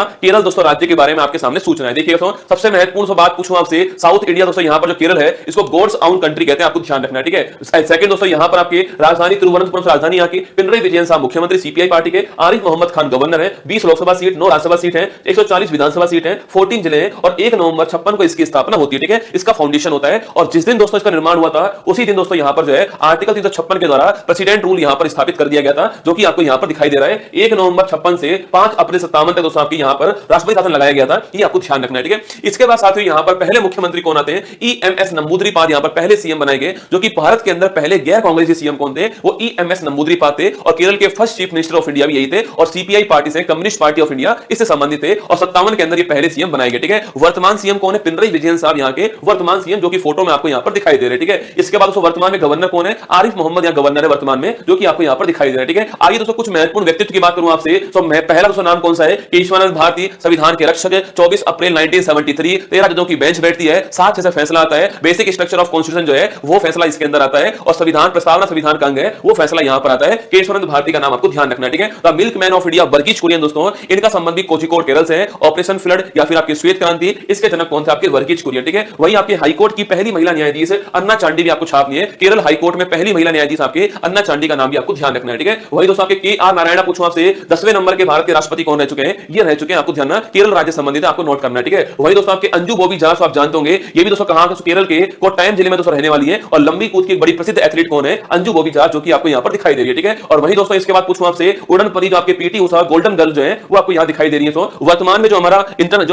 केरल दोस्तों राज्य के बारे में आपके सामने सूचना है। देखिए दोस्तों सबसे महत्वपूर्ण बात पूछूं आपसे, साउथ इंडिया दोस्तों यहां पर जो केरल है इसको गॉड्स ओन कंट्री कहते हैं, आपको ध्यान रखना है, ठीक है। सेकंड दोस्तों यहां पर आपकी राजधानी तिरुवनंतपुरम राजधानी यहाँ की, पिनरई विजयन साहब मुख्यमंत्री सीपीआई पार्टी के, आरिफ मोहम्मद खान गवर्नर है, 20 लोकसभा सीट 9 राज्यसभा सीट है, 140 विधानसभा सीट है, 14 जिले हैं और 1 नवंबर 56 को इसकी स्थापना होती है, ठीक है। इसका फाउंडेशन होता है और जिस दिन दोस्तों इसका निर्माण हुआ था उसी दिन दोस्तों यहां पर जो है आर्टिकल 356 के द्वारा प्रेसिडेंट रूल यहां पर स्थापित कर दिया गया था, जो कि आपको यहां पर दिखाई दे रहा है। 1 नवंबर 56 से 5 अप्रैल 57 तक दोस्तों आपकी यहां पर राष्ट्रपति शासन लगाया गया था, ये आपको ध्यान रखना है, ठीक है। इसके बाद साथियों यहां पर पहले मुख्यमंत्री कौन आते हैं, ईएमएस नंबूद्रीपाद यहां पर पहले सीएम बनाए गए, जो कि भारत के अंदर पहले गैर कांग्रेसी सीएम कौन थे, वो ईएमएस नंबूद्रीपाद थे और केरल के first chief minister of India भी यही थे और सीपीआई पार्टी से, कम्युनिस्ट पार्टी ऑफ इंडिया, इससे संबंधित थे और 57 के अंदर ये पहले सीएम बनाए गए, ठीक है। वर्तमान सीएम कौन है, पिनरई विजयन साहब यहां के वर्तमान सीएम, जो कि फोटो में आपको यहां पर दिखाई दे रहे हैं, ठीक है। इसके बाद दोस्तों वर्तमान में गवर्नर कौन है, आरिफ मोहम्मद यहां गवर्नर है वर्तमान में, जो कि आपको यहां पर दिखाई दे रहा है, ठीक है। आइए दोस्तों कुछ महत्वपूर्ण व्यक्तित्व की बात करूं आपसे, तो मैं पहला दोस्तों नाम कौन सा है, केशवानंद भारती, संविधान के रक्षक, 24 अप्रैल 1973 13 जजों की बेंच बैठती है, 7 जैसा फैसला आता है, बेसिक स्ट्रक्चर ऑफ कॉन्स्टिट्यूशन जो है वो फैसला इसके अंदर आता है और संविधान प्रस्तावना संविधान का अंग है वो फैसला यहां पर आता है। केशवानंद भारती का नाम आपको ध्यान रखना है, ठीक है। The milkman of India Verghese Kurien दोस्तों, इनका संबंध भी कोझिकोड केरल से है। ऑपरेशन फ्लड या फिर आपकी श्वेत क्रांति, इसके जनक कौन थे, आपके वर्गीज कुरियन, ठीक है। वहीं आपके हाईकोर्ट की पहली महिला न्यायाधीश अन्ना चांडी भी आपको छापनी है, केरल हाईकोर्ट में पहली महिला न्यायाधीश आपके अन्ना चांडी का नाम भी आपको ध्यान रखना है, ठीक है। वही दोस्तों आपके के.आर. नारायण पूछूं आपसे, 10वें नंबर के भारत के राष्ट्रपति कौन रह चुके हैं, ये रह चुके हैं, आपको ध्यान, केरल राज्य संबंधित आपको नोट करना है, ठीक है। वही दोस्तों आपके अंजू बॉबी जॉर्ज आप जानते होंगे, ये भी दोस्तों कहां के, केरल के कोट्टायम जिले में दोस्तों रहने वाली है और लंबी कूद की बड़ी प्रसिद्ध एथलीट कौन है, अंजू बॉबी जॉर्ज, जो कि आपको यहां पर दिखाई दे रही है, ठीक है। और वही दोस्तों इसके बाद पूछूं आपसे, उड़न परी जो आपके पीटी उषा गोल्डन गर्ल जो है वो आपको यहां दिखाई दे रही है। तो वर्तमान में जो हमारा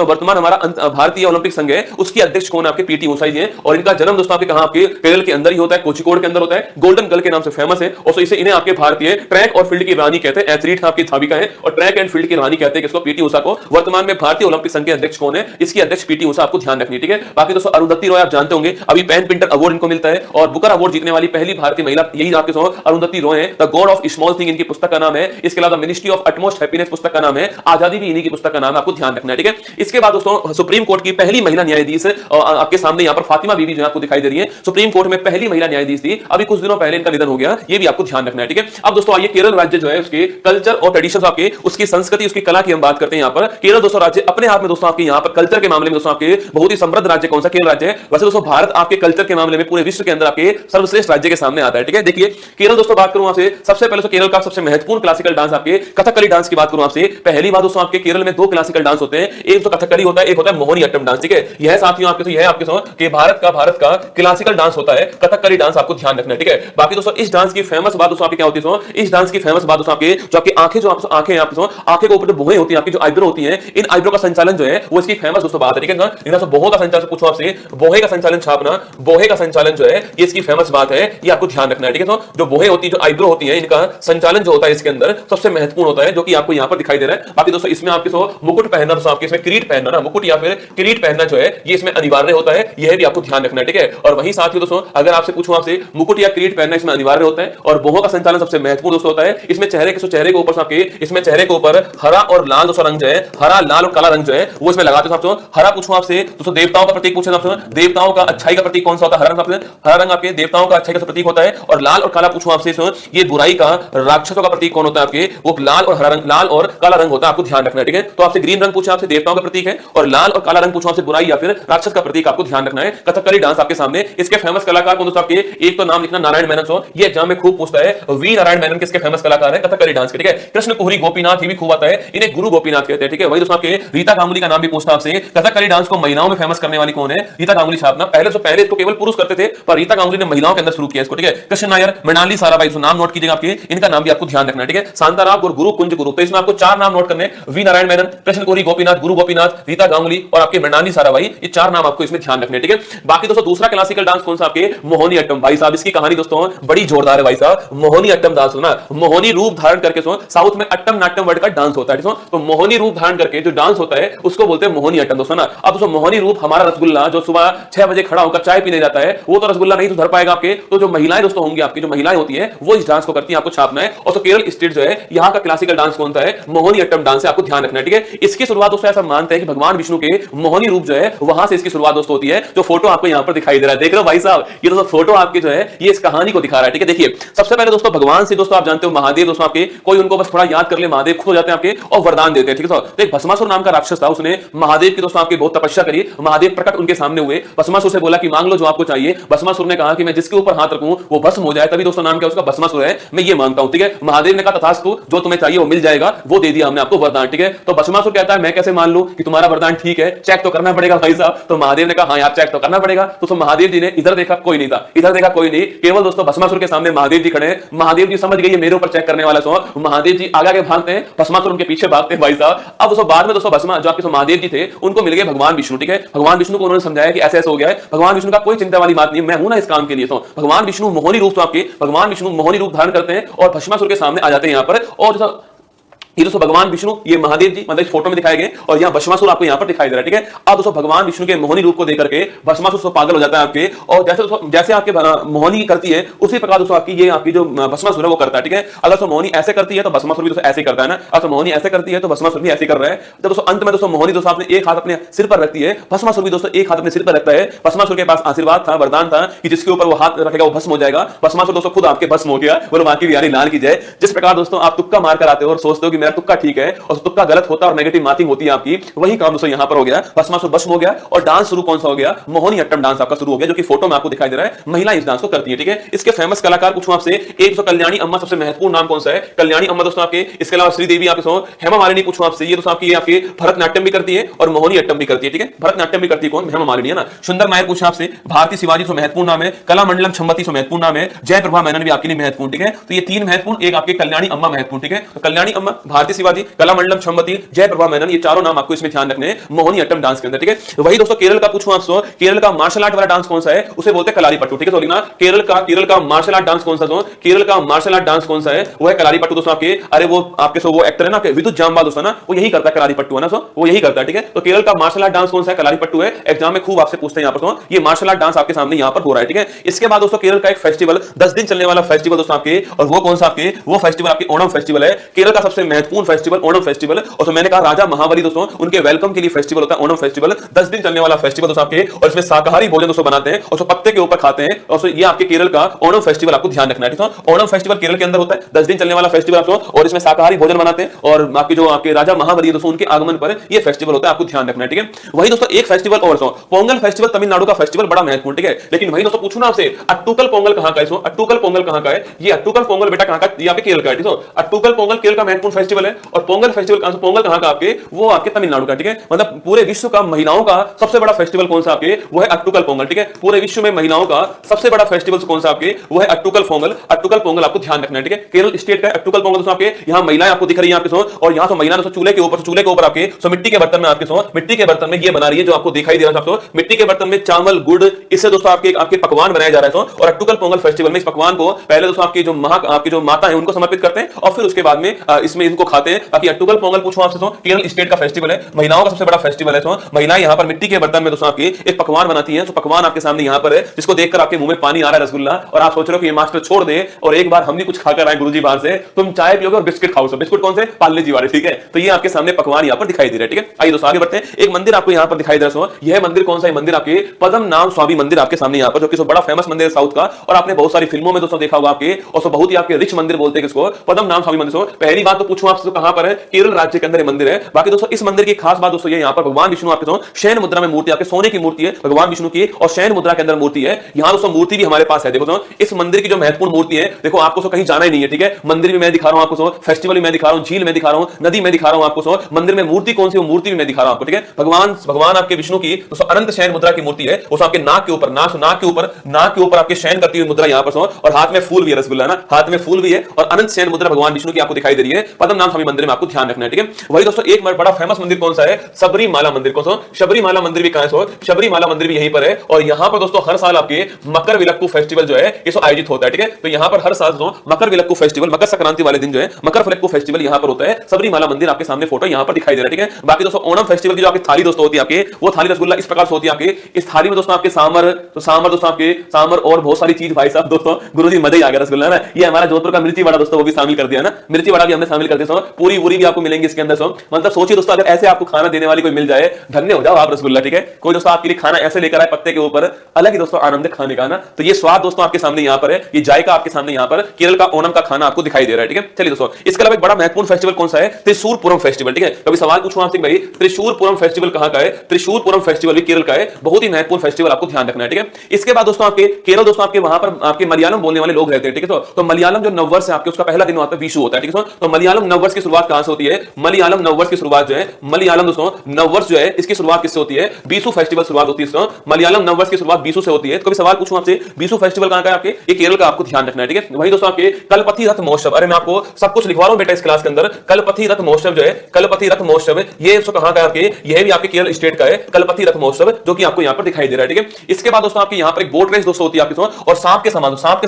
वर्तमान हमारा भारतीय ओलंपिक संघ है उसकी अध्यक्ष कौन है, आपके पीटी उषा जी है और इनका जन्म दोस्तों आपके कहां, आपके केरल के अंदर ही होता है, कोझिकोड के अंदर होता है, गोल्डन गर्ल के नाम से फेमस है और इसे इन्हें आपके भारतीय ट्रैक और फील्ड की रानी कहते हैं, एथलीट आपकी धाविका है और ट्रैक एंड फील्ड की रानी कहते हैं किसको, पीटी उषा को। वर्तमान में भारतीय ओलंपिक संघ के अध्यक्ष कौन है, इसकी अध्यक्ष पीटी उषा, आपको ध्यान रखनी है, ठीक है। बाकी दोस्तों अरुंधति रॉय आप जानते होंगे, अभी पेन पिंटर अवार्ड इनको मिलता है और बुकर अवार्ड जीतने वाली पहली भारतीय महिला यही आपके अरुंधति रॉय है। The God of small thing इनकी पुस्तक का नाम है। इसके अलावा मिनिस्ट्री ऑफ अटमोस्ट हैप्पीनेस पुस्तक का नाम है, आजादी भी इन्हीं की पुस्तक का नाम है, आपको ध्यान रखना है, ठीक है। इसके बाद दोस्तों सुप्रीम कोर्ट की पहली महिला न्यायाधीश आपके सामने यहां पर फातिमा बीबी जो आपको दिखाई दे रही है, सुप्रीम कोर्ट में पहली महिला न्यायाधीश थी, अभी कुछ दिनों पहले इनका निधन हो गया, ये भी आपको ध्यान रखना है, ठीक है। अब दोस्तों आइए केरल राज्य जो है उसके कल्चर और ट्रेडिशंस आपके, उसकी संस्कृति उसकी कला की हम बात करते हैं। यहां पर केरल दोस्तों राज्य अपने आप में दोस्तों आपके यहां पर कल्चर के मामले में दोस्तों आपके बहुत ही समृद्ध राज्य कौन सा, केरल राज्य है। वैसे दोस्तों भारत आपके कल्चर के मामले में पूरे विश्व के अंदर आपके सर्वश्रेष्ठ राज्य के सामने आता है, ठीक है। देखिए केरल दोस्तों बात करूं आपसे, सबसे पहले तो केरल का सबसे महत्वपूर्ण क्लासिकल डांस आपके कथकली डांस की बात करूं आपसे, पहली बात दोस्तों आपके केरल में 2 क्लासिकल डांस होते हैं, एक तो कथकली होता है, एक होता है मोहिनीअट्टम डांस, ठीक है। यह साथियों आपके यह आपके कि भारत का क्लासिकल डांस होता है, कथकली डांस, आपको ध्यान रखना है, ठीक है। बाकी दोस्तों इस डांस की फेमस बात दोस्तों आपकी क्या होती है, इस डांस की फेमस बात दोस्तों आपके जो आपकी आंखें जो आपकी आंखें आंखें के ऊपर जो भौहें होती हैं, आपकी जो आईब्रो होती हैं, इन आईब्रो का संचालन जो है वो इसकी फेमस दोस्तों बात है, ठीक है। इनका सब भौहों का संचालन पूछो आपसे, भौहे का संचालन छापना, भौहे का संचालन जो है ये इसकी फेमस बात है, ये आपको ध्यान रखना है, ठीक है। तो जो भौहें होती है, जो आईब्रो होती है, इनका संचालन जो होता है इसके अंदर सबसे महत्वपूर्ण होता है, जो कि आपको यहां पर दिखाई दे रहा है। बाकी दोस्तों इसमें आपके मुकुट पहनना, दोस्तों आपके इसमें किरीट पहनना ना, मुकुट या फिर किरीट पहनना जो है ये इसमें अनिवार्य होता है, यह भी आपको ध्यान रखना है, ठीक है। और वहीं साथ ही दोस्तों अगर आपसे पूछूं आपसे, मुकुट या किरीट पहनना इसमें अनिवार्य होता है और भौहों का संचालन सबसे महत्वपूर्ण दोस्तों होता है। इसमें चेहरे के ऊपर आपके इसमें चेहरे के ऊपर हरा और लाल दोस्तों रंग जो है, हरा लाल और काला रंग जो है वो इसमें लगाते हैं दोस्तों। हरा पूछूं आपसे दोस्तों, देवताओं का प्रतीक पूछे दोस्तों, देवताओं का अच्छाई का प्रतीक कौन सा होता है, हरा रंग आपके देवताओं का अच्छाई का प्रतीक होता है। और लाल और काला पूछूं आपसे, ये बुराई का, राक्षसों का प्रतीक कौन होता है आपके, वो लाल और हरा रंग, लाल और काला रंग होता है, आपको ध्यान रखना है, ठीक है। तो आपसे ग्रीन रंग पूछा आपसे देवताओं का प्रतीक है और लाल और काला रंग पूछा आपसे बुराई या फिर राक्षस का प्रतीक, आपको ध्यान रखना है। कथकली डांस आपके सामने, इसके फेमस कलाकार कौन दोस्तों आपके, एक तो नाम लिखना नारायण मेनन, ये एग्जाम में खूब पूछता है, वी नारायण मेनन किसके फेमस कलाकार है कथकली डांस के, ठीक है। कृष्ण कुहरी गोपीनाथ ये भी खूब आता है, इन्हें गुरु गोपीनाथ कहते हैं, ठीक है। वही दोस्तों आपके रीता गांगुली का नाम भी पूछता आपसे, कथकली डांस को महिलाओं में फेमस करने वाली कौन है, रीता गांगुली छापना। पहले इसको केवल पुरुष करते थे पर रीता गांगुली ने महिलाओं के अंदर शुरू किया इसको, ठीक है। कृष्ण नायर, मृणाली साराभाई, नाम नोट कीजिएगा आपके, इनका नाम भी आपको ध्यान रखना है, ठीक है। शांताराम और गुरु कुंज गुरु, तो इसमें आपको 4 नाम नोट करने, वी नारायण मेनन, कृष्ण कुहरी गोपीनाथ, गुरु गोपीनाथ, रीता गांगुली और आपके मृणाली साराभाई, ये 4 नाम आपको इसमें ध्यान रखने, ठीक है। बाकी दोस्तों दूसरा क्लासिकल डांस कौन सा आपके, मोहिनीअट्टम। भाई साहब इसकी कहानी दोस्तों बड़ी जोरदार है भाई साहब, मोहिनीअट्टम डांस ना, मोहिनी रूप धारण करके साउथ में अट्टम नाट्यम वर्ड का डांस होता है, तो मोहिनी रूप धारण करके जो डांस होता है उसको बोलते हैं मोहिनीअट्टम दोस्तों ना। अब दोस्तों मोहिनी रूप हमारा रसगुल्ला जो सुबह 6 बजे खड़ा होकर चाय पीने जाता है, वो तो रसगुल्ला नहीं तो धर पाएगा आपके, तो जो महिलाएं दोस्तों होंगी आपकी, जो महिलाएं होती हैं वो इस डांस को करती हैं, आपको छापना है। और तो केरल स्टेट जो है यहाँ का क्लासिकल डांस कौन सा है, मोहिनीअट्टम डांस है, आपको ध्यान रखना है, ठीक है। इसकी शुरुआत दोस्तों ऐसा मानते हैं कि भगवान विष्णु के मोहिनी रूप जो है वहां से इसकी शुरुआत दोस्तों होती है, जो फोटो आपको यहाँ पर दिखाई दे रहा है, देख रहे हो भाई साहब, ये दोस्तों फोटो आपके जो है ये इस कहानी को दिखा रहा है, ठीक है। देखिए सबसे पहले दोस्तों भगवान से दोस्तों आप जानते हो महादेव दोस्तों आपके, कोई उनको बस थोड़ा याद कर ले, महादेव खुद हो जाते हैं आपके और वरदान देते हैं, ठीक है। दोस्तों, तो एक भस्मासुर नाम का राक्षस था, उसने महादेव की दोस्तों आपकी बहुत तपस्या करी, महादेव प्रकट उनके सामने हुए, भस्मासुर से बोला कि मांग लो जो आपको चाहिए। भस्मासुर ने कहा कि मैं जिसके ऊपर हाथ रखूं वो भस्म हो जाए, तभी दोस्तों नाम क्या उसका भस्मासुर है, मैं ये मानता हूं, ठीक है। महादेव ने कहा तथास्तु, जो तुम्हें चाहिए वो मिल जाएगा, वो दे दिया हमने आपको वरदान, ठीक है। तो भस्मासुर कहता है मैं कैसे मान लूं कि तुम्हारा वरदान ठीक है, चेक तो करना पड़ेगा भाई साहब। तो महादेव ने कहा हाँ यार चेक तो करना पड़ेगा। तो महादेव जी ने इधर देखा, कोई नहीं था, इधर देखा कोई नहीं, केवल दोस्तों भस्मासुर के सामने महादेव जी खड़े हैं। महादेव जी समझ गए मेरे ऊपर चेक करने वाला सो, महादेव जी आगे भागते हैं, भस्मासुर उनके पीछे भागते हैं भाई साहब। अब दोस्तों बाद में दोस्तों भस्मा जो आपके महादेव जी थे उनको मिल गए भगवान विष्णु, ठीक है। भगवान विष्णु को उन्होंने समझाया कि ऐसे ऐसे हो गया है। भगवान विष्णु का कोई चिंता वाली बात नहीं, मैं हूं ना इस काम के लिए। तो भगवान विष्णु मोहनी रूप, तो आपके भगवान विष्णु मोहनी रूप धारण करते हैं और भस्मासुर के सामने आ जाते हैं यहां पर। और ये दोस्तों भगवान विष्णु, ये महादेव जी मतलब इस फोटो में दिखाए गए, और यहाँ भस्मासुर आपको यहाँ पर दिखाई दे रहा है, ठीक है। अब दोस्तों भगवान विष्णु के मोहनी रूप को देख करके भस्मासुर पागल हो जाता है आपके, और जैसे आपके मोहनी करती है उसी प्रकार दोस्तों आपकी ये आपकी जो भस्मासुर है वो करता है, ठीक है। अगर दोस्तों मोहनी ऐसे करती है तो भस्मासुर भी दोस्तों ऐसे करता है ना, अगर मोहनी ऐसे करती है तो भस्मासुर भी ऐसे कर रहा है। तो दोस्तों अंत में दोस्तों मोहनी दोस्तों आपने एक हाथ अपने सिर पर रखती है, भस्मासुर भी दोस्तों एक हाथ अपने सिर पर रखता है। भस्मासुर के पास आशीर्वाद था, वरदान था कि जिसके ऊपर वो हाथ रखेगा वो भस्म हो जाएगा। भस्मासुर दोस्तों खुद आपके भस्म हो गया। बोलो बाकी बिहारी लाल की जय। जिस प्रकार दोस्तों आप तुक्का मार कर आते हो और सोचते हो कि मेरा तुक्का ठीक है और तुक्का गलत होता है और नेगेटिव मार्किंग होती है आपकी, वही काम दोस्तों यहां पर हो गया। भस्मासुर भस्म हो गया और डांस शुरू कौन सा हो गया, मोहिनी अट्टम डांस आपका शुरू हो गया, जो कि फोटो में आपको दिखाई दे रहा है। महिला इस डांस को करती है, ठीक है। इसके फेमस कलाकार पूछूं आपसे, एक तो कल्याणी अम्मा, सबसे महत्वपूर्ण नाम कौन सा है, कल्याणी अम्मा दोस्तों आपके। इसके अलावा श्रीदेवी आपके सो, हेमा मालिनी पूछूं आपसे, ये दोस्तों आपकी आपके भरतनाट्यम भी करती है और मोहिनी अट्टम भी करती है, ठीक है। भरतनाट्यम भी करती है कौन, हेमा मालिनी है ना। सुंदर नायर पूछा आपसे, भारती शिवाजी तो महत्वपूर्ण नाम है, कला मंडलम छम्मती महत्वपूर्ण नाम है, जय प्रभा मेनन भी आपके लिए महत्वपूर्ण, ठीक है। तो ये तीन महत्वपूर्ण, एक आपके कल्याणी अम्मा महत्वपूर्ण, ठीक है। तो कल्याणी अम्मा, भारती शिवाजी, कला मंडलम छम्मती, जय प्रभा मेनन, ये चारों नाम आपको इसमें ध्यान रखने हैं मोहिनी अट्टम डांस के अंदर, ठीक है। वही दोस्तों केरल का पूछूं आपसे, केरल का मार्शल आर्ट वाला डांस कौन सा है, उसे बोलते हैं कलारीपट्टू, ठीक है। तो केरल का मार्शल आर्ट डांस कौन सा, केरल का मार्शल आर्ट डांस कौन सा है, वो है कलारीपट्टू दोस्तों आपके। अरे वो आपके सो वो एक्टर है ना विद्युत जामवाल दोस्तों ना, वो यही करता है, कलारीपट्टू है ना, सो वो यही करता है, ठीक है। तो केरल का मार्शल आर्ट डांस कौन सा है, कलारीपट्टू है। एग्जाम में खूब आपसे पूछते हैं यहाँ पर, ये मार्शल आर्ट डांस आपके सामने यहाँ पर हो रहा है, ठीक है। इसके बाद दोस्तों केरल का एक फेस्टिवल 10 दिन चलने वाला फेस्टिवल दोस्तों आपके, और वो कौन सा आपके, वो फेस्टिवल आपके ओणम फेस्टिवल है। केरल का सबसे महत्वपूर्ण फेस्टिवल ओणम फेस्टिवल, और तो मैंने कहा राजा महाबली दोस्तों उनके वेलकम के लिए फेस्टिवल होता है ओणम फेस्टिवल, 10 दिन चलने वाला फेस्टिवल दोस्तों आपके। और इसमें शाकाहारी भोजन दोस्तों बनाते हैं और पत्ते के ऊपर खाते हैं, और ये आपके केरल का ओणम फेस्टिवल आपको ध्यान रखना है, ठीक है। ओणम फेस्टिवल केरल के अंदर होता है, 10 दिन चलने वाला फेस्टिवल आपको, और इसमें शाकाहारी भोजन बनाते हैं, और आपके जो आपके राजा महाबली दोस्तों उनके आगमन पर ये फेस्टिवल होता है, आपको ध्यान रखना है, ठीक है। वही दोस्तों एक फेस्टिवल और पोंगल फेस्टिवल, तमिलनाडु का फेस्टिवल, बड़ा महत्वपूर्ण, ठीक है। लेकिन वही दोस्तों पूछूं ना आपसे, अट्टुकल पोंगल कहां का है, अट्टुकल पोंगल कहां का है, ये अट्टुकल पोंगल बेटा कहां का, ये आपके केरल का है, ठीक है। अट्टुकल पोंगल केरल का महत्वपूर्ण फेस्टिवल है, और पोंगल फेस्टिवल पोंगल कहां का आपके, वो आपके तमिलनाडु का, ठीक है। मतलब पूरे विश्व का महिलाओं का सबसे बड़ा फेस्टिवल कौन सा आपके, वो है अट्टुकल पोंगल, ठीक है। पूरे विश्व में महिलाओं का सबसे बड़ा फेस्टिवल कौन सा आपके, वो है अट्टुकल पोंगल। अट्टुकल पोंगल आपको ध्यान रखना है, ठीक है। केरल स्टेट का अट्टुकल पोंगल दोस्तों आपके, यहां महिलाएं आपको दिख रही हैं आपके, और यहां तो महिला दोस्तों चूल्हे के ऊपर आपके मिट्टी के बर्तन में आपके मिट्टी के बर्तन में ये बना रही है, जो आपको दिखाई दे रहा है आपको, मिट्टी के बर्तन में चावल गुड़, इससे दोस्तों आपके पकवान बनाए जा रहे हैं। और अट्टुकल पोंगल फेस्टिवल में इस पकवान को पहले दोस्तों आपकी जो माता है उनको समर्पित करते हैं, और फिर उसके बाद में इसमें इनको खाते हैं। बाकी अट्टुकल पोंगल पूछो आपसे, केरल स्टेट का फेस्टिवल है, महिलाओं का सबसे बड़ा फेस्टिवल है। महिलाएं यहाँ पर मिट्टी के बर्तन में दोस्तों आपकी एक पकवान बनाती हैं, तो पकवान आपके सामने यहाँ पर है, जिसको देखकर आपके मुंह में पानी आ रहा है, रसगुल्ला, और आप सोच रहे हो कि ये मास्टर छोड़ दे और एक बार हम भी कुछ खाकर आए गुरुजी बाहर से, तुम चाय पियोगे और बिस्किट खाओ। बिस्किट कौन से, पार्ले जी वाले, ठीक है। तो ये आपके सामने पकवान यहाँ पर दिखाई दे रहे हैं, ठीक है। आइए दोस्तों आगे बढ़ते हैं। एक मंदिर आपको यहाँ पर दिखाई दे रहा है, यह मंदिर कौन सा है, मंदिर आपके पद्मनाभ स्वामी मंदिर आपके सामने यहाँ पर, जो कि बड़ा फेमस मंदिर है साउथ का, और आपने बहुत सारी फिल्मों में दोस्तों देखा होगा आपके, और बहुत ही आपके रिच मंदिर बोलते हैं किसको, पद्मनाभ स्वामी मंदिर। पहली बात तो पूछूं आपसे, कहां पर है, केरल राज्य के अंदर मंदिर है। बाकी दोस्तों इस मंदिर की खास बात दोस्तों ये, यहाँ पर भगवान विष्णु आपके शयन मुद्रा में मूर्ति, आपके सोने की मूर्ति है भगवान विष्णु की, और शयन मुद्रा के अंदर मूर्ति है। यहाँ दोस्तों मूर्ति भी हमारे पास है, देखो इस मंदिर की जो महत्वपूर्ण मूर्ति है, देखो आपको कहीं जाना ही नहीं है, ठीक है। मंदिर भी मैं दिखा रहा हूं आपको, फेस्टिवल भी मैं दिखा रहा हूं, झील में दिखा रहा हूं, नदी में दिखा रहा हूं आपको, मंदिर में मूर्ति कौन सी, वो मूर्ति भी मैं दिखा रहा हूं आपको, ठीक है। भगवान आपके विष्णु की दोस्तों अनंत शयन मुद्रा की मूर्ति है, उस आपके नाक के ऊपर आपके शयन करती हुई मुद्रा यहाँ पर, और हाथ में फूल भी है, रसगुल्ला ना, हाथ में फूल भी है, और अनंत शयन मुद्रा भगवान विष्णु की आपको दिखाई दे रही है पद्मनाभ स्वामी मंदिर में, आपको ध्यान रखना है, ठीक है। वही दोस्तों एक बड़ा फेमस मंदिर कौन सा है, सबरीमाला मंदिर, कौन सा, सबरीमाला मंदिर भी कहां है, सबरीमाला मंदिर भी यहीं पर है। और यहां पर दोस्तों हर साल आपके मकर विलक्कू फेस्टिवल जो है ये आयोजित होता है, ठीक है। तो यहां पर हर साल मकर विलक्कू फेस्टिवल, मकर संक्रांति वाले दिन जो है मकर विलक्कू फेस्टिवल यहां पर होता है। सबरीमाला मंदिर आपके सामने फोटो यहां पर दिखाई दे रहा है, ठीक है। बाकी दोस्तों ओणम फेस्टिवल की जो आपकी थाली दोस्तों होती है आपके, वो थाली रसगुल्ला इस प्रकार से होती है आपके। इस थाली में दोस्तों आपके सांबर दोस्तों आपके सांबर और बहुत सारी चीज, भाई साहब दोस्तों गुरुजी मजा ही आ गया, रसगुल्ला ना। ये हमारा जोधपुर का मिर्ची वड़ा दोस्तों वो भी शामिल कर दिया ना, मिर्ची वड़ा भी हमने शामिल कर दिया बोलते हैं पूरी पूरी भी आपको मिलेंगी इसके अंदर। मतलब सोचिए दोस्तों, अगर ऐसे आपको खाना देने वाली कोई मिल जाए, धन्य हो जाओ आप रसगुल्ला, ठीक है। कोई दोस्तों आपके लिए खाना ऐसे लेकर आए पत्ते के ऊपर, अलग ही दोस्तों आनंद खाने का ना। तो ये स्वाद दोस्तों आपके सामने यहाँ पर है, ये जायका आपके सामने यहाँ पर केरल का ओणम का खाना आपको दिखाई दे रहा है, ठीक है। चलिए दोस्तों, इसके अलावा एक बड़ा महत्वपूर्ण फेस्टिवल कौन सा है? त्रिशूरपुरम फेस्टिवल, ठीक है। कभी सवाल पूछूं आपसे भाई त्रिशूरपुरम फेस्टिवल कहां का है? त्रिशूरपुरम फेस्टिवल भी केरल का है, बहुत ही महत्वपूर्ण फेस्टिवल, आपको ध्यान रखना है, ठीक है। इसके बाद दोस्तों आपके केरल दोस्तों आपके वहां पर आपके मलयालम बोलने वाले लोग रहते हैं, ठीक है। तो मलयालम जो नववर्ष है आपके, उसका पहला दिन होता है विशु होता है, ठीक है। तो मलयालम नववर्ष की शुरुआत कहां से होती है? मलयालम नववर्ष की शुरुआत जो है, मलयालम दोस्तों नववर्ष जो है इसकी शुरुआत किससे होती है? बीसू फेस्टिवल शुरुआत होती है। मलयालम नववर्ष की शुरुआत बीसू से होती है। कभी सवाल पूछूं आपसे बीसू फेस्टिवल कहां का है आपके? ये केरल का, आपको ध्यान रखना है, ठीक है। वही दोस्तों आपके कलपथी रथ महोत्सव, अरे मैं आपको सब कुछ लिखवा रहा हूं बेटा इस क्लास के अंदर। कलपथी रथ महोत्सव जो है, कलपथी रथ महोत्सव ये कहां का है आपके? यह भी आपके केरल स्टेट का है, कलपथी रथ महोत्सव, जो कि आपको यहां पर दिखाई दे रहा है, ठीक है। इसके बाद दोस्तों आपके यहां पर एक बोट रेस दोस्तों होती है आपके, और सांप के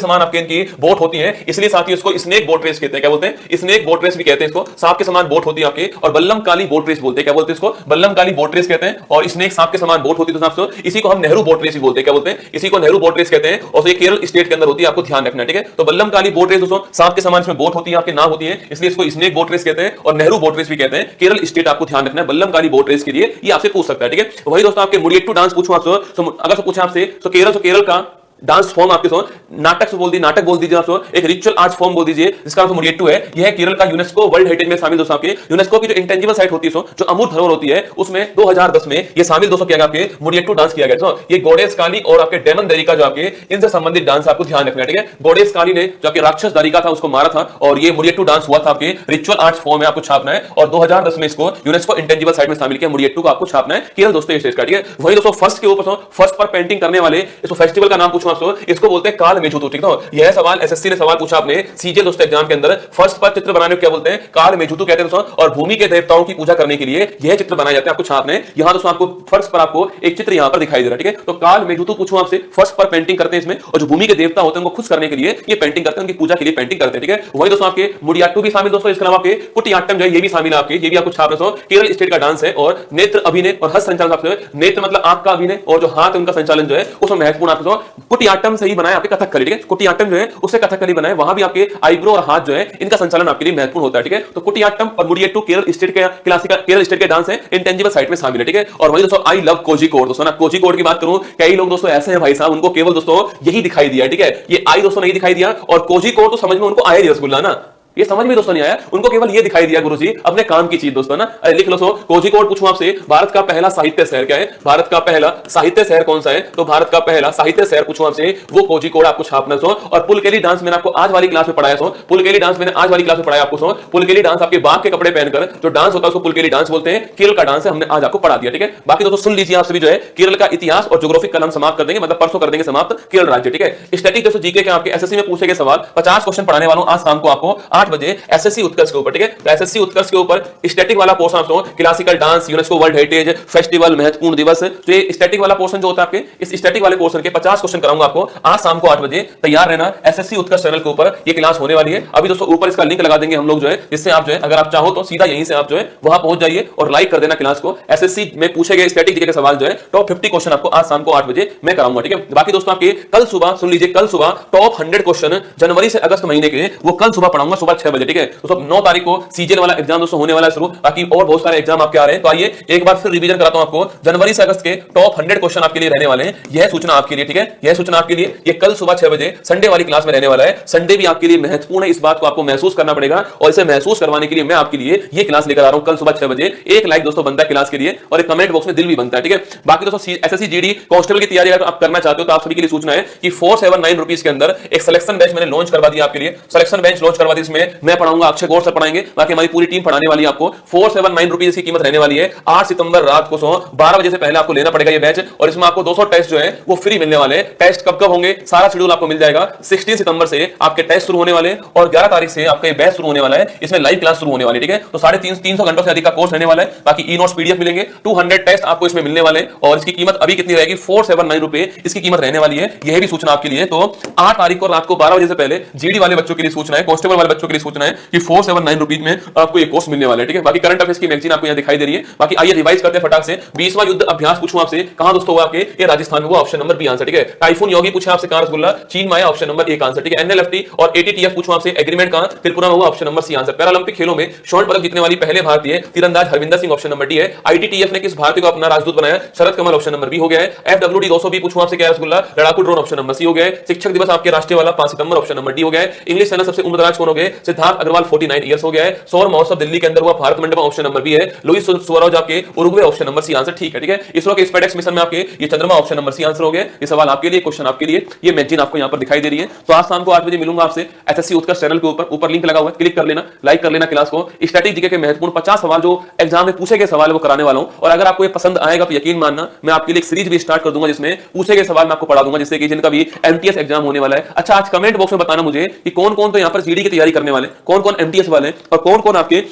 समान आपके इनकी बोट होती है, इसलिए साथियों इसको स्नेक बोट रेस कहते हैं। क्या बोलते हैं? स्नेक बोट रेस भी कहते हैं इसको। सांप के समान बोट होती है आपके, और बल्लम काली बोट रेस बोलते हैं। क्या बोलते हैं इसको? बल्लम काली बोट रेस कहते हैं। और स्नेक सांप के समान बोट होती है दोस्तों, इसी को हम नेहरू बोट रेस भी बोलते हैं। क्या बोलते हैं? इसी को नेहरू बोट रेस कहते हैं, और ये केरल स्टेट के अंदर होती है, आपको ध्यान रखना है, ठीक है। तो बल्लम काली बोट रेस दोस्तों, सांप के समान इसमें बोट होती है आपके, नाव होती है, इसलिए इसको स्नेक बोट रेस कहते हैं, और नेहरू बोट रेस भी कहते हैं। केरल स्टेट आपको ध्यान रखना है, बल्लम काली बोट रेस के लिए ये आपसे पूछ सकता है, ठीक है। वही दोस्तों आपके मुडियट्टू डांस पूछूं आपसे, अगर पूछे आपसे तो केरल का डांस फॉर्म आपके नाटक से बोल दीजिए, नाटक बोल दीजिए आप, एक रिचुअल आर्ट फॉर्म बोल दीजिए, जिसका नाम मुडियट्टू है। यह केरल का यूनेस्को वर्ल्ड हेरिटेज में शामिल दोस्तों आपके। यूनेस्को की जो इंटेंजिबल साइट होती है जो अमूर्त धरोहर होती है, उसमें 2010 में यह शामिल दोस्तों किया गया आपके, मुडियट्टू डांस किया गया। ये गोडेस काली और आपके डेमन दारिका जो आपके इनसे संबंधित डांस आपको ध्यान रखना है, ठीक है। गोडेस काली ने जो आपके राक्षस दारिका था उसको मारा था, और ये मुडियट्टू डांस हुआ था आपके रिचुअल आर्ट फॉर्म में, आपको छापना है। और 2010 में इसको यूनेस्को इंटेंजिबल साइट में शामिल किया, मुडियट्टू को आपको छापना है, केरल दोस्तों स्टेट का, ठीक है। वही दोस्तों फर्स्ट के ऊपर फर्स्ट पर पेंटिंग करने वाले इस फेस्टिवल का नाम पूछूं आपसे, इसको बोलते हैं काल मेझुतु, ठीक है। यह सवाल एसएससी ने सवाल पूछा आपने सीजे दोस्तों एग्जाम के अंदर, फर्स्ट पर चित्र बनाने को क्या बोलते हैं? काल मेझुतु कहते हैं दोस्तों। और भूमि के देवताओं की पूजा करने के लिए यह चित्र बनाए जाते हैं, आपको छापने। यहां दोस्तों आपको फर्स्ट पर आपको एक चित्र यहां पर दिखाई दे रहा है, ठीक है। तो काल मेझुतु पूछूं आपसे, फर्स्ट पर पेंटिंग करते हैं इसमें, और जो भूमि के देवता होते हैं उनको खुश करने के लिए ये पेंटिंग करते हैं, उनकी पूजा के लिए पेंटिंग करते हैं, ठीक है। वही दोस्तों आपके मुडियाट्टू भी शामिल दोस्तों, इसके अलावा आपके कुटियाट्टम जो है ये भी शामिल है आपके, ये भी आपको छाप दोस्तों, केरल स्टेट का डांस है। और नेत्र अभिनय और हस्त संचालन आपसे, नेत्र मतलब आंख का अभिनय, और जो हाथ है उनका संचालन जो है उसमें महत्वपूर्ण आपको कुटियाट्टम से ही बनाया आपके कथकली, ठीक है। कुटियाट्टम जो है उससे कथकली बनाए, वहां भी आपके आईब्रो और हाथ जो है इनका संचालन आपके लिए महत्वपूर्ण होता है, ठीक है। तो कुटियाट्टम और मुडियट्टू केरल स्टेट के क्लासिकल केरल स्टेट के डांस है, इंटेंजिबल साइट में शामिल है, ठीक है। और वही दोस्तों आई लव कोझिकोड दोस्तों ना, कोझिकोड की बात करूं, कई लोग दोस्तों ऐसे हैं भाई साहब, उनको केवल दोस्तों यही दिखाई दिया, ठीक है। ये आई दोस्तों नहीं दिखाई दिया, और कोझिकोड तो समझ में उनको आया ही रसगुल्ला ना, ये समझ में दोस्तों नहीं आया, उनको केवल ये दिखाई दिया गुरुजी अपने काम की चीज दोस्तों ना। अरे लिख लो कोझिकोड पूछूं आपसे, भारत का पहला साहित्य शहर क्या है? भारत का पहला साहित्य शहर कौन सा है? तो भारत का पहला साहित्य शहर पूछूं आपसे, वो कोझिकोड आपको छापना सो। और पुलकेली डांस मैंने आपको आज वाली क्लास में पढ़ाया सो, पुलकेली डांस मैंने आज वाली क्लास में पढ़ाया आपको सो। पुलकेली डांस आपके बाघ के कपड़े पहनकर जो डांस होता है उसको पुलकेली डांस बोलते हैं, केरल का डांस है, हमने आज आपको पढ़ा दिया, ठीक है। बाकी दोस्तों सुन लीजिए आपसे भी जो है केरल का इतिहास और ज्योग्राफी कल हम समाप्त कर देंगे, मतलब परसों कर देंगे समाप्त केरल राज्य, ठीक है। स्टैटिक दोस्तों जीके के आपके एसएससी में पूछे गए सवाल 50 क्वेश्चन पढ़ाने वालों आज शाम को आपको 8 बजे एसएससी उत्कर्ष के ऊपर, ठीक है। तो एसएससी उत्कर्ष के ऊपर स्टैटिक वाला पोर्शन आपको, classical dance, UNESCO world heritage festival, महत्वपूर्ण दिवस, तो ये स्टैटिक वाला पोर्शन जो होता है आपके, इस स्टैटिक वाले पोर्शन के 50 क्वेश्चन कराऊंगा आपको आज शाम को 8 बजे। तैयार रहना, एसएससी उत्कर्ष चैनल के ऊपर ये क्लास होने वाली है। अभी दोस्तों ऊपर इसका लिंक लगा देंगे हम लोग जो है, जिससे आप जो है अगर आप चाहो तो सीधा यहीं से आप जो है वहां पहुंच जाइए और लाइक कर देना क्लास को। एसएससी में पूछे गए स्टैटिक जीके के सवाल जो है टॉप 50 क्वेश्चन आपको आज शाम को 8 बजे मैं कराऊंगा, ठीक है। बाकी दोस्तों आपके कल सुबह सुन लीजिए, कल सुबह टॉप 100 क्वेश्चन जनवरी से अगस्त महीने के वो कल सुबह पढ़ाऊंगा सुबह 6 बजे, ठीक है। तो 9 तारीख को सीजन वाला एग्जाम दोस्तों होने वाला है शुरू, बाकी और बहुत सारे एग्जाम आपके आ रहे हैं। तो आइए एक बार फिर रिवीजन कराता हूं आपको, जनवरी से अगस्त के टॉप 100 क्वेश्चन आपके लिए रहने वाले हैं। यह सूचना आपके लिए, ठीक है, यह सूचना आपके लिए, ये कल सुबह 6 बजे संडे वाली क्लास में रहने वाला है। संडे भी आपके लिए महत्वपूर्ण है, इस बात को आपको महसूस करना पड़ेगा, और इसे महसूस करवाने के लिए मैं आपके लिए ये क्लास लेकर आ रहा हूं कल सुबह 6 बजे। एक लाइक दोस्तों बनता है क्लास के लिए, और एक कमेंट बॉक्स में दिल भी बनता है, ठीक है। बाकी दोस्तों एसएससी जीडी कांस्टेबल की तैयारी अगर आप करना चाहते हो तो आप सभी के लिए सूचना है कि 479 रुपीस के अंदर एक सिलेक्शन बैच मैंने लॉन्च करवा दिया आपके लिए। सिलेक्शन बैच लॉन्च करवा दी, इसमें मैं पढ़ाऊंगा, अक्षय गौर सर पढ़ाएंगे, बाकी हमारी पूरी टीम पढ़ाने वाली है आपको। 479 रुपीस की कीमत रहने वाली है। 8 सितंबर रात को 12 बजे से पहले आपको लेना पड़ेगा ये बैच, और इसमें आपको 200 टेस्ट जो है वो फ्री मिलने वाले हैं। टेस्ट कब कब होंगे सारा शेड्यूल आपको मिल जाएगा। 16 सितंबर से आपके टेस्ट शुरू होने वाले हैं, और 11 तारीख से आपका ये बैच शुरू होने वाला है, इसमें लाइव क्लास शुरू होने वाली है, ठीक है। तो 350 घंटों से अधिक का कोर्स रहने वाला है। बाकी ई नोट्स पीडीएफ मिलेंगे, 200 टेस्ट आपको इसमें मिलने वाले हैं, और इसकी कीमत अभी कितनी रहेगी? 479 रुपए इसकी कीमत रहने वाली है। यह भी सूचना आपके लिए। तो 8 तारीख को रात को 12 बजे से पहले जीडी वाले बच्चों के लिए सूचना है, कांस्टेबल वाले बच्चों के लिए लिए सोचना है कि 479 रुपीज में आपको ये कोर्स मिलने वाला है, ठीक है। बाकी करंट अफेयर्स की मैगजीन आपको यहाँ दिखाई दे रही है। बाकी आइए रिवाइज करते हैं फटाक से। 20वां युद्ध अभ्यास पूछूं आपसे, कहां दोस्तों हुआ आपके, ये राजस्थान में हुआ, ऑप्शन नंबर बी आंसर, ठीक है। टाइफून योगी पूछे आपसे कहां, रसगुल्ला, चीन में आया, ऑप्शन नंबर ए आंसर, ठीक है। एनएलएफटी और एटीटीएफ पूछूं आपसे, एग्रीमेंट कहां, त्रिपुरा में हुआ, option number C answer. Paralympic खेलों में स्वर्ण पदक जीतने वाली पहले भारतीय तीरंदाज Harvinder Singh, option number D है। आईटीटीएफ ने किस भारतीय को अपना राजदूत बनाया, Sharath Kamal, option number B हो गया है। एफडब्ल्यूडी 220 पूछूं आपसे क्या, रसगुल्ला, लड़ाकू ड्रोन, ऑप्शन नंबर सी हो गया है। शिक्षक दिवस आपके राष्ट्रीय वाला 5 सितंबर, ऑप्शन नंबर डी हो गया है। इंग्लिश चैनल सबसे उम्रदराज कौन हो गए, सिद्धार्थ अग्रवाल 49 इयर्स हो गया है। सौर महोत्सव दिल्ली के अंदर हुआ, Bharat Mandapam, option number B है। लुईस सुआरेज आपके Uruguay, option number C answer, ठीक है, ठीक है। इसरो के स्पेसएक्स मिशन में आपके ये चंद्रमा, ऑप्शन नंबर सी आंसर हो गया। ये सवाल आपके लिए, क्वेश्चन आपके लिए, ये मैगजीन आपको यहां पर दिखाई दे रही है। तो आज शाम को 8 बजे मिलूंगा आपसे एसएससी उत्कर्ष चैनल के ऊपर लिंक लगा हुआ है, क्लिक कर लेना, लाइक कर लेना क्लास को। स्टैटिक जीके के महत्वपूर्ण 50 सवाल जो एग्जाम में पूछे गए सवाल वो कराने वाला हूं। और अगर आपको ये पसंद आएगा तो यकीन मानना मैं आपके लिए एक सीरीज भी स्टार्ट कर दूंगा जिसमें पूछे गए सवाल मैं आपको पढ़ा दूंगा, जिससे कि जिनका भी एमटीएस एग्जाम होने वाला है। अच्छा, आज कमेंट बॉक्स में बताना मुझे कि कौन कौन तो यहां पर जीडी की तैयारी करने वाले, कौन कौन एमटीएस वाले और कौन कौन आपके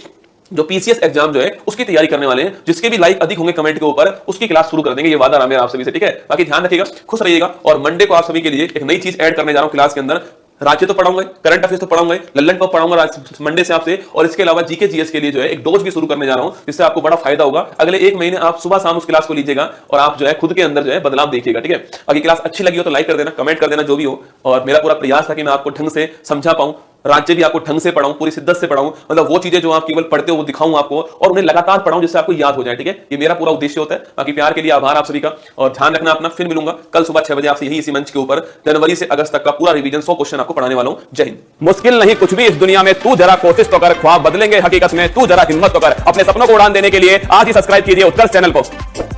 जो पीसीएस एग्जाम जो है उसकी तैयारी करने वाले हैं। जिसके भी लाइक अधिक होंगे कमेंट के ऊपर उसकी क्लास शुरू कर देंगे, ये वादा रहा मेरा आप सभी से, ठीक है। बाकी ध्यान रखिएगा, खुश रहिएगा। और मंडे को आप सभी के लिए एक नई चीज ऐड करने जा रहा हूं क्लास के अंदर। राज्य तो पढ़ाऊंगा, करंट अफेयर्स तो पढ़ाऊंगा, लल्लन टॉप पढ़ाऊंगा मंडे से आपसे, और इसके अलावा जीके जीएस के लिए जो है एक डोज भी शुरू करने जा रहा हूं, जिससे आपको बड़ा फायदा होगा। अगले 1 महीने आप सुबह शाम उस क्लास को लीजिएगा और आप जो है खुद के अंदर जो है बदलाव देखिएगा, ठीक है। बाकी क्लास अच्छी लगी हो तो लाइक कर देना, कमेंट कर देना, जो भी हो। और मेरा पूरा प्रयास था कि मैं आपको ढंग से समझा पाऊं, राज्य भी आपको ढंग से पढ़ाऊं, पूरी शिद्दत से पढ़ाऊं, मतलब वो चीजें जो आप केवल पढ़ते हो वो दिखाऊं आपको और उन्हें लगातार पढ़ाऊं जिससे आपको याद हो जाए, ठीक है। ये मेरा पूरा उद्देश्य होता है। बाकी प्यार के लिए आभार आप सभी का, और ध्यान रखना अपना। फिर मिलूंगा कल सुबह 6 बजे आपसे यही इसी मंच के ऊपर। जनवरी से अगस्त तक का पूरा रिवीजन 100 क्वेश्चन आपको पढ़ाने वाला हूं। जय हिंद। मुश्किल नहीं कुछ भी इस दुनिया में, तू जरा कोशिश तो कर, ख्वाब बदलेंगे हकीकत में, तू जरा हिम्मत तो कर। अपने सपनों को उड़ान देने के लिए आज ही सब्सक्राइब कीजिए उत्कर्ष चैनल को।